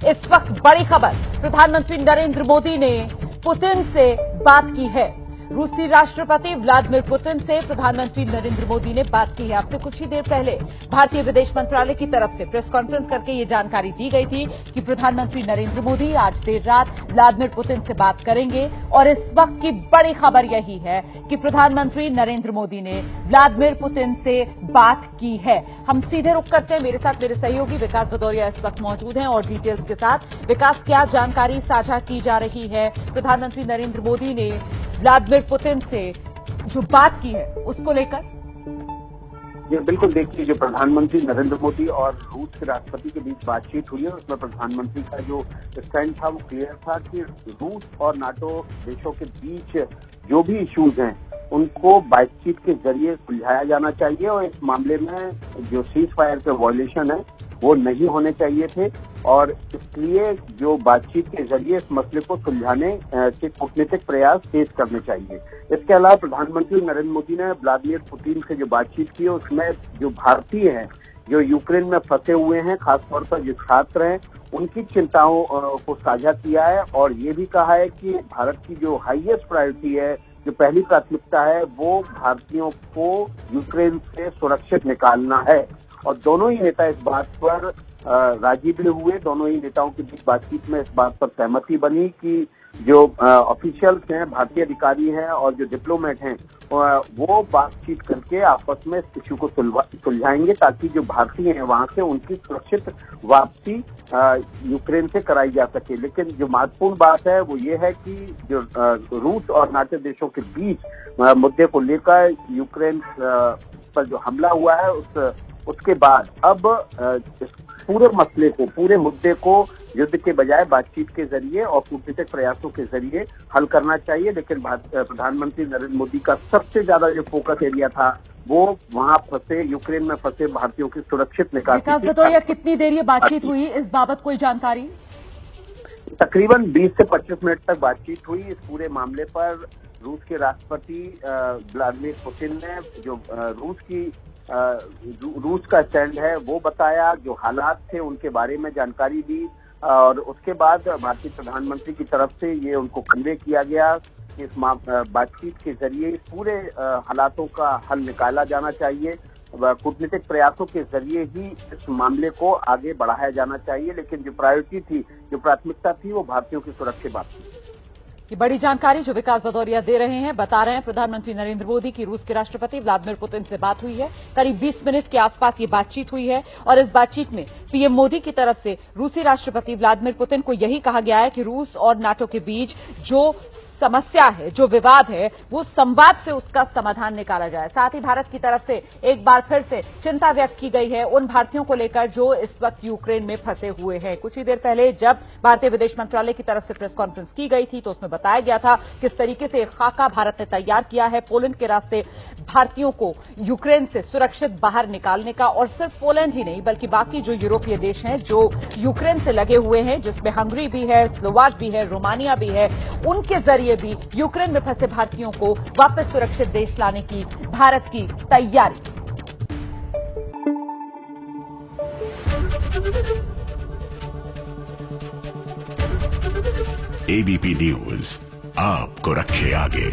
इस वक्त बड़ी खबर, प्रधानमंत्री नरेंद्र मोदी ने पुतिन से बात की है। रूसी राष्ट्रपति व्लादिमीर पुतिन से प्रधानमंत्री नरेंद्र मोदी ने बात की है। अब से कुछ ही देर पहले भारतीय विदेश मंत्रालय की तरफ से प्रेस कॉन्फ्रेंस करके ये जानकारी दी गई थी कि प्रधानमंत्री नरेंद्र मोदी आज देर रात व्लादिमीर पुतिन से बात करेंगे। और इस वक्त की बड़ी खबर यही है कि प्रधानमंत्री नरेंद्र मोदी ने व्लादिमीर पुतिन से बात की है। हम सीधे रुख करते हैं, मेरे साथ मेरे सहयोगी विकास भदौरिया इस वक्त मौजूद हैं और डिटेल्स के साथ। विकास, क्या जानकारी साझा की जा रही है? प्रधानमंत्री नरेंद्र मोदी ने व्लादिमीर पुतिन से जो बात की है उसको लेकर। ये बिल्कुल देखिए, जो प्रधानमंत्री नरेंद्र मोदी और रूस के राष्ट्रपति के बीच बातचीत हुई है उसमें प्रधानमंत्री का जो स्टैंड था वो क्लियर था कि रूस और नाटो देशों के बीच जो भी इश्यूज हैं उनको बातचीत के जरिए सुलझाया जाना चाहिए और इस मामले में जो सीज फायर के वायलेशन है वो नहीं होने चाहिए थे और इसलिए जो बातचीत के जरिए इस मसले को सुलझाने के कूटनीतिक प्रयास तेज करने चाहिए। इसके अलावा प्रधानमंत्री नरेंद्र मोदी ने व्लादिमीर पुतिन से जो बातचीत की उसमें जो भारतीय हैं जो यूक्रेन में फंसे हुए हैं, खासतौर पर जो छात्र हैं, उनकी चिंताओं को साझा किया है और ये भी कहा है कि भारत की जो हाईएस्ट प्रायोरिटी है, जो पहली प्राथमिकता है, वो भारतीयों को यूक्रेन से सुरक्षित निकालना है। और दोनों ही नेता इस बात पर राजी भी हुए। दोनों ही नेताओं के बीच बातचीत में इस बात पर सहमति बनी कि जो ऑफिशियल्स हैं, भारतीय अधिकारी हैं और जो डिप्लोमेट हैं वो बातचीत करके आपस में इस इश्यू को सुलझाएंगे ताकि जो भारतीय हैं वहां से उनकी सुरक्षित वापसी यूक्रेन से कराई जा सके। लेकिन जो महत्वपूर्ण बात है वो ये है कि जो रूस और नाटो देशों के बीच मुद्दे को लेकर यूक्रेन पर जो हमला हुआ है उसके बाद अब इस पूरे मसले को, पूरे मुद्दे को युद्ध के बजाय बातचीत के जरिए और कूटनीतिक प्रयासों के जरिए हल करना चाहिए। लेकिन प्रधानमंत्री नरेंद्र मोदी का सबसे ज्यादा जो फोकस एरिया था वो वहां फंसे, यूक्रेन में फंसे भारतीयों की सुरक्षित निकासी। तो यह कितनी देर ये बातचीत हुई, इस बाबत कोई जानकारी? तकरीबन 20 से 25 मिनट तक बातचीत हुई। इस पूरे मामले पर रूस के राष्ट्रपति व्लादिमीर पुतिन ने जो रूस का स्टैंड है वो बताया, जो हालात थे उनके बारे में जानकारी दी और उसके बाद भारतीय प्रधानमंत्री की तरफ से ये उनको कन्वे किया गया कि इस बातचीत के जरिए इस पूरे हालातों का हल निकाला जाना चाहिए। कूटनीतिक प्रयासों के जरिए ही इस मामले को आगे बढ़ाया जाना चाहिए। लेकिन जो प्रायोरिटी थी, जो प्राथमिकता थी, वो भारतीयों की सुरक्षा बात थी। ये बड़ी जानकारी जो विकास भदौरिया दे रहे हैं, बता रहे हैं प्रधानमंत्री नरेंद्र मोदी की रूस के राष्ट्रपति व्लादिमीर पुतिन से बात हुई है। करीब 20 मिनट के आसपास ये बातचीत हुई है और इस बातचीत में पीएम मोदी की तरफ से रूसी राष्ट्रपति व्लादिमीर पुतिन को यही कहा गया है कि रूस और नाटो के बीच जो समस्या है, जो विवाद है, वो संवाद से उसका समाधान निकाला जाए। साथ ही भारत की तरफ से एक बार फिर से चिंता व्यक्त की गई है उन भारतीयों को लेकर जो इस वक्त यूक्रेन में फंसे हुए हैं। कुछ ही देर पहले जब भारतीय विदेश मंत्रालय की तरफ से प्रेस कॉन्फ्रेंस की गई थी तो उसमें बताया गया था किस तरीके से एक खाका भारत ने तैयार किया है पोलैंड के रास्ते भारतीयों को यूक्रेन से सुरक्षित बाहर निकालने का। और सिर्फ पोलैंड ही नहीं बल्कि बाकी जो यूरोपीय देश हैं जो यूक्रेन से लगे हुए हैं, जिसमें हंगरी भी है, स्लोवाक भी है, रोमानिया भी है, उनके जरिए भी यूक्रेन में फंसे भारतीयों को वापस सुरक्षित देश लाने की भारत की तैयारी। एबीपी न्यूज आपको रखे आगे।